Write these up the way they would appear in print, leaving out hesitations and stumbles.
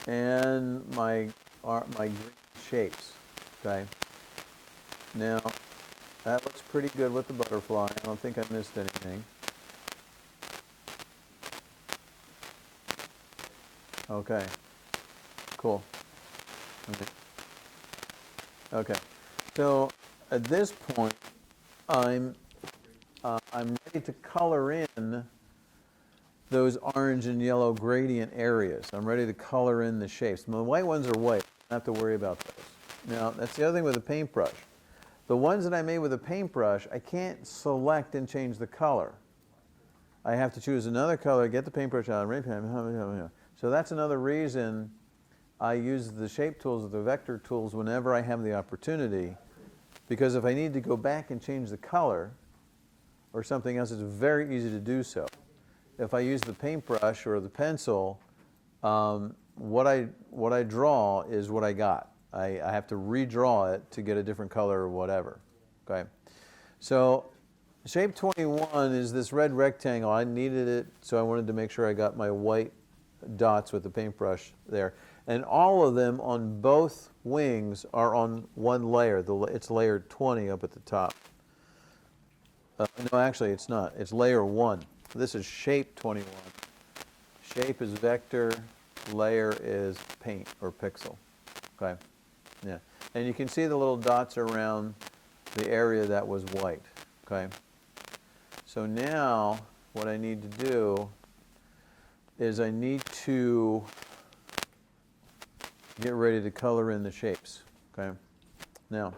and my green shapes. Okay. Now that looks pretty good with the butterfly. I don't think I missed anything. Okay. Cool. Okay. So at this point, I'm ready to color in those orange and yellow gradient areas. I'm ready to color in the shapes. The white ones are white. I don't have to worry about those. Now, that's the other thing with a paintbrush. The ones that I made with a paintbrush, I can't select and change the color. I have to choose another color, get the paintbrush out, so that's another reason I use the shape tools or the vector tools whenever I have the opportunity, because if I need to go back and change the color or something else, it's very easy to do so. If I use the paintbrush or the pencil, what I draw is what I got. I have to redraw it to get a different color or whatever. Okay, so shape 21 is this red rectangle. I needed it, so I wanted to make sure I got my white dots with the paintbrush there. And all of them on both wings are on one layer. It's layered 20 up at the top. No, actually it's not. It's layer 1. This is shape 21. Shape is vector, layer is paint or pixel. Okay, yeah. And you can see the little dots around the area that was white. Okay. So now what I need to do is I need to get ready to color in the shapes. Okay. Now,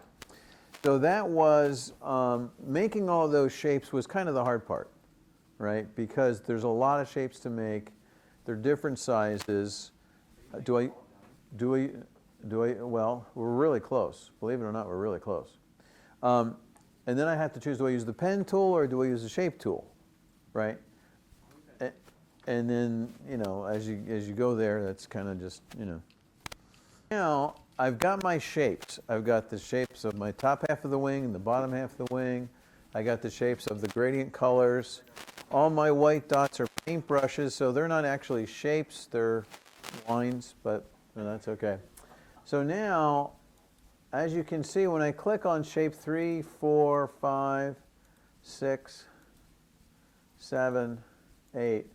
so that was making all those shapes was kind of the hard part, right? Because there's a lot of shapes to make. They're different sizes. Well, we're really close. Believe it or not, we're really close. And then I have to choose, do I use the pen tool or do I use the shape tool, right? And then, as you go there, that's kind of just, Now, I've got my shapes. I've got the shapes of my top half of the wing and the bottom half of the wing. I got the shapes of the gradient colors. All my white dots are paintbrushes, so they're not actually shapes, they're lines, but that's okay. So now, as you can see, when I click on shape 3, 4, 5, 6, 7, 8,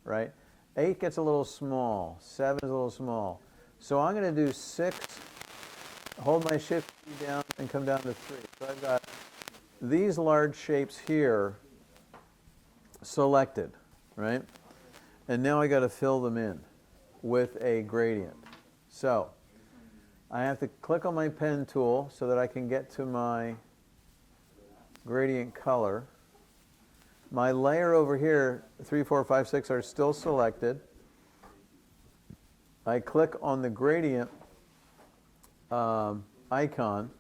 right? 8 gets a little small, 7 is a little small. So I'm going to do 6, hold my shift key down and come down to 3. So I've got these large shapes here selected, right? And now I got to fill them in with a gradient. So I have to click on my pen tool so that I can get to my gradient color. My layer over here, 3, 4, 5, 6 are still selected. I click on the gradient icon.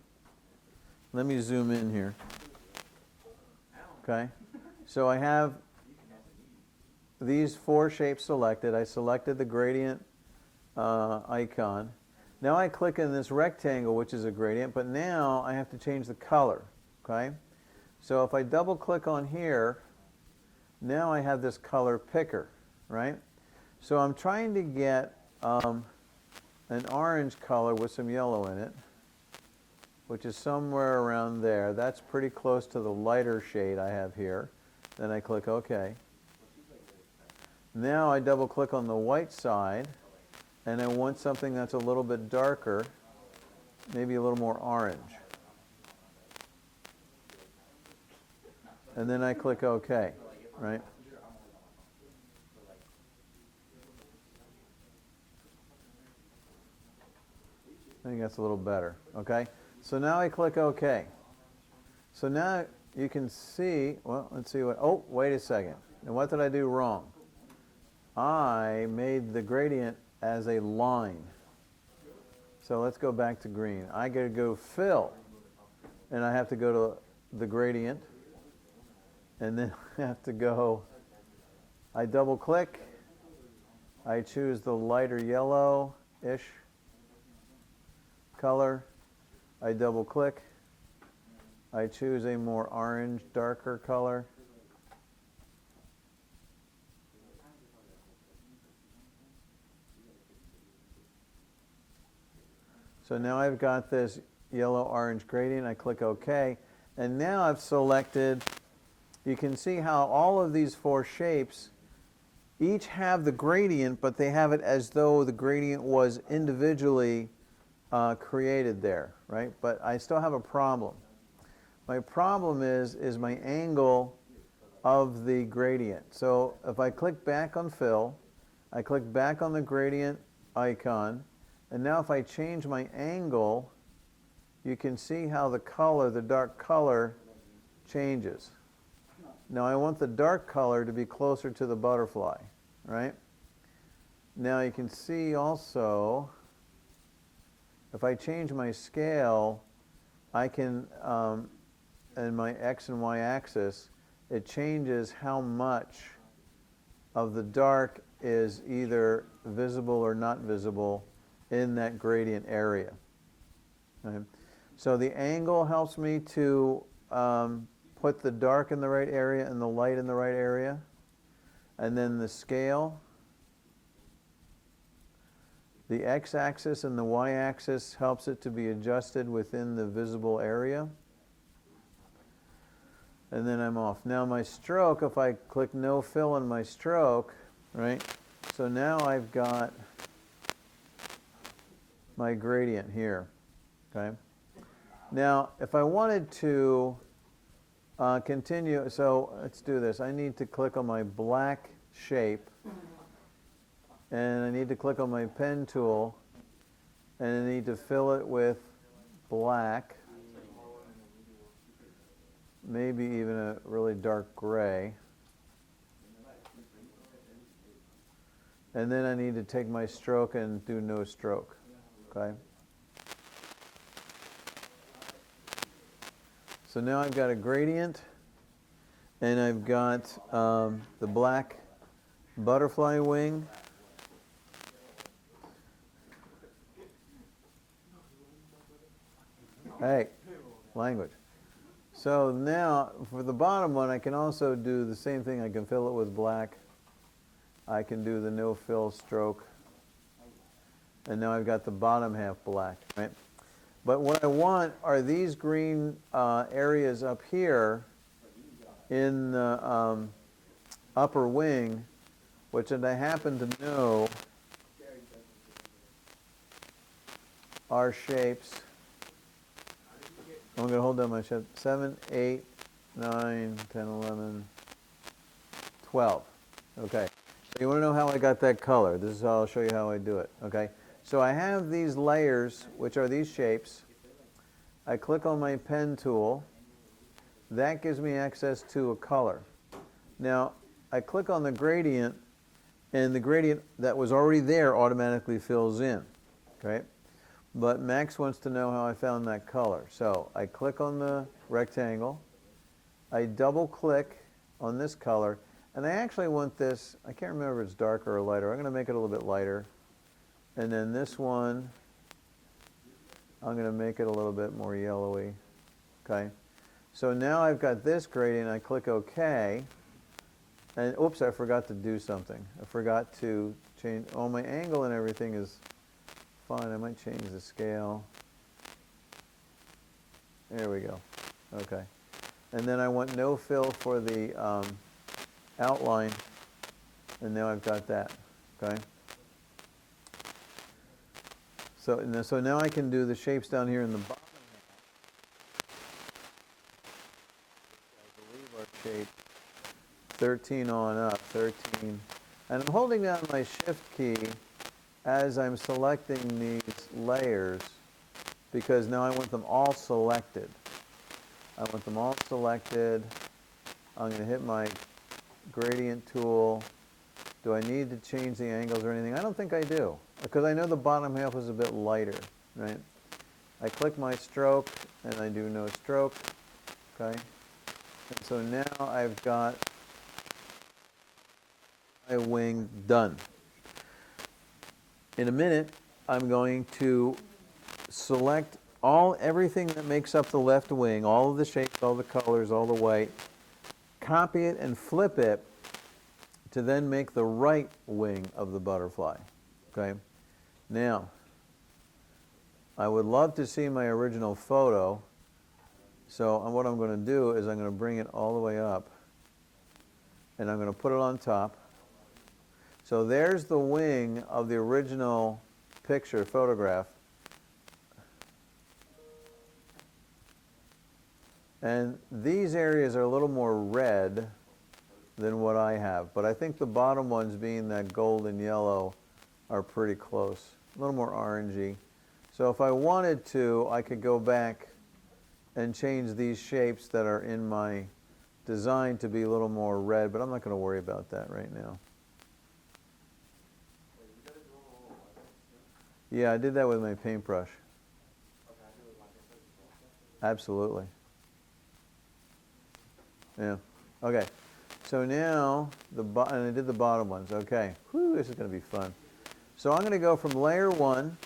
Let me zoom in here. Okay, so I have these 4 shapes selected. I selected the gradient icon. Now I click in this rectangle, which is a gradient, but now I have to change the color. Okay, so if I double click on here, now I have this color picker, right? So I'm trying to get an orange color with some yellow in it, which is somewhere around there. That's pretty close to the lighter shade I have here. Then I click OK. Now I double click on the white side, and I want something that's a little bit darker, maybe a little more orange. And then I click OK, right? I think that's a little better, okay? So now I click OK. So now you can see, well, let's see what, oh, wait a second. And what did I do wrong? I made the gradient as a line. So let's go back to green. I got to go fill, and I have to go to the gradient, and then I have to go, I double click, I choose the lighter yellow-ish color, I double click, I choose a more orange, darker color. So now I've got this yellow-orange gradient. I click OK. And now I've selected, you can see how all of these four shapes each have the gradient, but they have it as though the gradient was individually created there, right? But I still have a problem. My problem is my angle of the gradient. So if I click back on fill, I click back on the gradient icon, and now if I change my angle, you can see how the color, the dark color, changes. Now I want the dark color to be closer to the butterfly, right? Now you can see also, if I change my scale, I can, in my X and Y axis, it changes how much of the dark is either visible or not visible in that gradient area. Okay. So the angle helps me to put the dark in the right area and the light in the right area. And then the scale, the x-axis and the y-axis helps it to be adjusted within the visible area. And then I'm off. Now my stroke, if I click no fill on my stroke, right? So now I've got my gradient here, okay? Now, if I wanted to continue, so let's do this. I need to click on my black shape, and I need to click on my pen tool, and I need to fill it with black, maybe even a really dark gray. And then I need to take my stroke and do no stroke, okay? So now I've got a gradient, and I've got the black butterfly wing. Hey, language. So now, for the bottom one, I can also do the same thing. I can fill it with black. I can do the no fill stroke. And now I've got the bottom half black, right? But what I want are these green areas up here in the upper wing, which I happen to know are shapes. I'm going to hold down my shape. 7, 8, 9, 10, 11, 12. Okay. So you want to know how I got that color. This is how I'll show you how I do it. Okay. So I have these layers, which are these shapes. I click on my pen tool. That gives me access to a color. Now, I click on the gradient, and the gradient that was already there automatically fills in. Okay? But Max wants to know how I found that color. So I click on the rectangle. I double click on this color. And I actually want this, I can't remember if it's darker or lighter. I'm going to make it a little bit lighter. And then this one, I'm going to make it a little bit more yellowy. Okay? So now I've got this gradient. I click OK. And oops, I forgot to do something. I forgot to change, oh, my angle and everything is fine. I might change the scale. There we go. Okay. And then I want no fill for the outline. And now I've got that. Okay. So now I can do the shapes down here in the bottom half. I believe our shape 13 on up, 13. And I'm holding down my shift key as I'm selecting these layers because now I want them all selected. I want them all selected. I'm going to hit my gradient tool. Do I need to change the angles or anything? I don't think I do, because I know the bottom half is a bit lighter, right? I click my stroke, and I do no stroke, okay? And so now I've got my wing done. In a minute, I'm going to select everything that makes up the left wing, all of the shapes, all the colors, all the white, copy it and flip it to then make the right wing of the butterfly. Okay? Now, I would love to see my original photo. So what I'm going to do is I'm going to bring it all the way up, and I'm going to put it on top. So there's the wing of the original picture, photograph. And these areas are a little more red than what I have, but I think the bottom ones, being that golden yellow, are pretty close. A little more orangey. So if I wanted to, I could go back and change these shapes that are in my design to be a little more red, but I'm not going to worry about that right now. Yeah, I did that with my paintbrush. Absolutely. Yeah. Okay. So now, and I did the bottom ones. Okay. Whew, this is going to be fun. So I'm going to go from layer 1.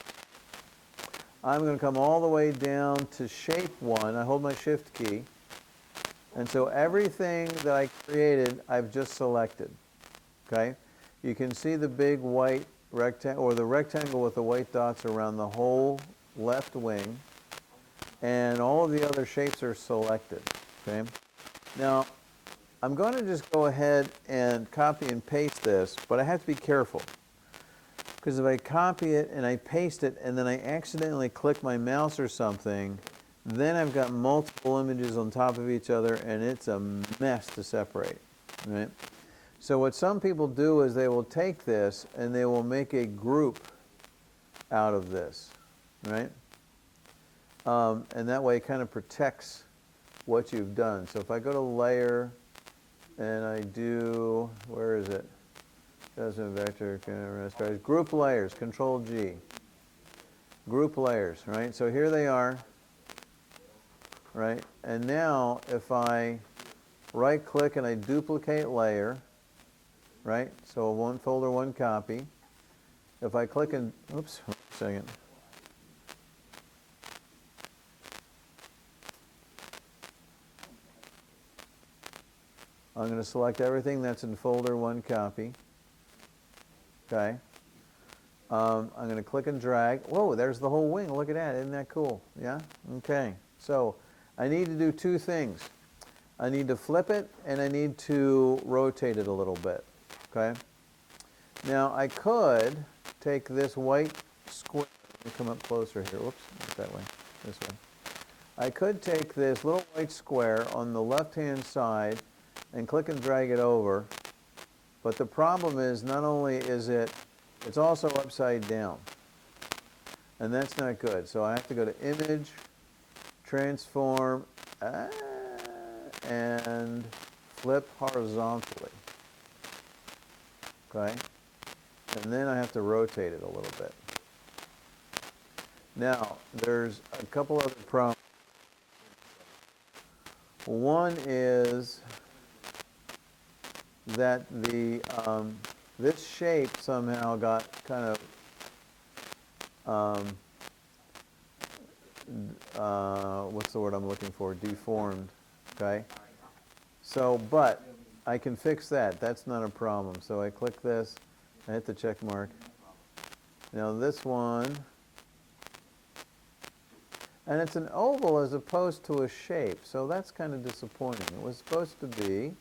I'm going to come all the way down to shape 1. I hold my shift key. And so everything that I created, I've just selected. Okay? You can see the big white rectangle, or the rectangle with the white dots around the whole left wing. And all of the other shapes are selected. Okay? Now, I'm going to just go ahead and copy and paste this, but I have to be careful. Because if I copy it and I paste it and then I accidentally click my mouse or something, then I've got multiple images on top of each other and it's a mess to separate. Right? So what some people do is they will take this and they will make a group out of this. Right? And that way it kind of protects what you've done. So if I go to layer and I do, where is it? Custom vector, group layers, Control G. Group layers, right? So here they are, right? And now if I right click and I duplicate layer, right? So one folder, one copy. If I click and, oops, hold on a second. I'm going to select everything that's in folder, one copy. Okay. I'm going to click and drag. Whoa, there's the whole wing. Look at that. Isn't that cool? Yeah? Okay. So I need to do two things. I need to flip it and I need to rotate it a little bit. Okay. Now I could take this white square. Let me come up closer here. Whoops, not that way. This way. I could take this little white square on the left-hand side and click and drag it over. But the problem is, not only is it's also upside down. And that's not good. So I have to go to Image, Transform, and flip horizontally. Okay? And then I have to rotate it a little bit. Now, there's a couple other problems. One is that this shape somehow got kind of, what's the word I'm looking for? Deformed, okay? So, but I can fix that. That's not a problem. So I click this, I hit the check mark. Now this one, and it's an oval as opposed to a shape, so that's kind of disappointing. It was supposed to be,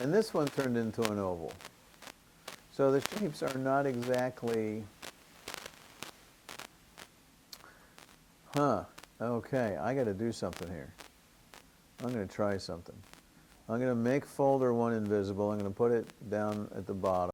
and this one turned into an oval. So the shapes are not exactly, okay, I got to do something here. I'm going to try something. I'm going to make folder 1 invisible. I'm going to put it down at the bottom.